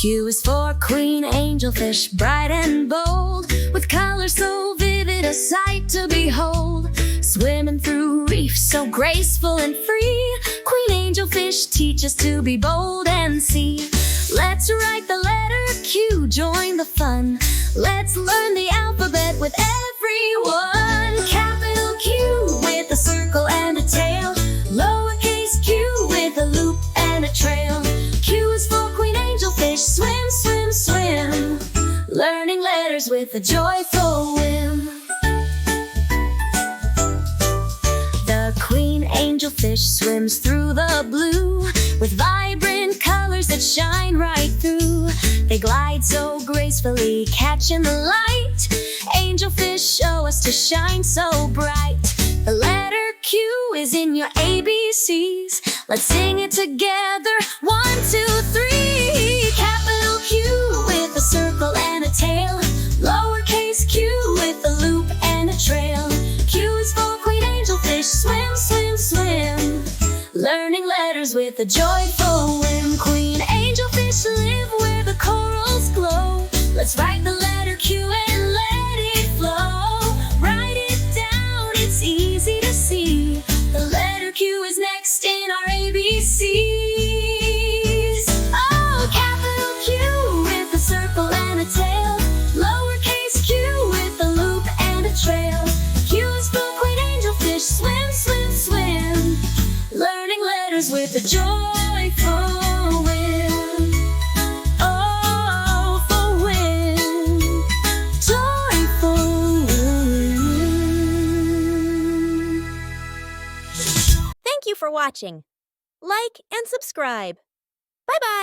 Q is for Queen Angelfish, bright and bold, with colors so vivid, a sight to behold. Swimming through reefs so graceful and free, Queen Angelfish teach us to be bold and see. Let's write the letter Q, join the fun. Let's learn the alphabet with everyone. Capital Q with a circle and a tail, lowercase q with a loop and a trail. Q is for Queen Angelfish, swim, swim, swim, learning letters with a joyful whim. The Queen Angelfish swims through the blue, with vibrant colors that shine right through. They glide so gracefully, catching the light. Angelfish show us to shine so bright. The letter Q is in your ABCs. Let's sing it together. 1, 2, 3. Capital Q with a circle and a tail, lowercase q with a loop and a trail. Q is for Queen Angelfish, swim, swim, swim, learning letters with a joyful whim. Queen Angelfish live where the corals glow. Let's write the letter Q and let it flow. Write it down, it's easy to see. The letter Q is next in our ABCs. Oh, capital Q with a circle and a tail, lowercase q with a loop and a trail. Q is for Queen Angelfish, swim, swim, swim, learning letters with a joyful whim. Oh, for whim, joyful whim. Thank you for watching. Like and subscribe. Bye-bye.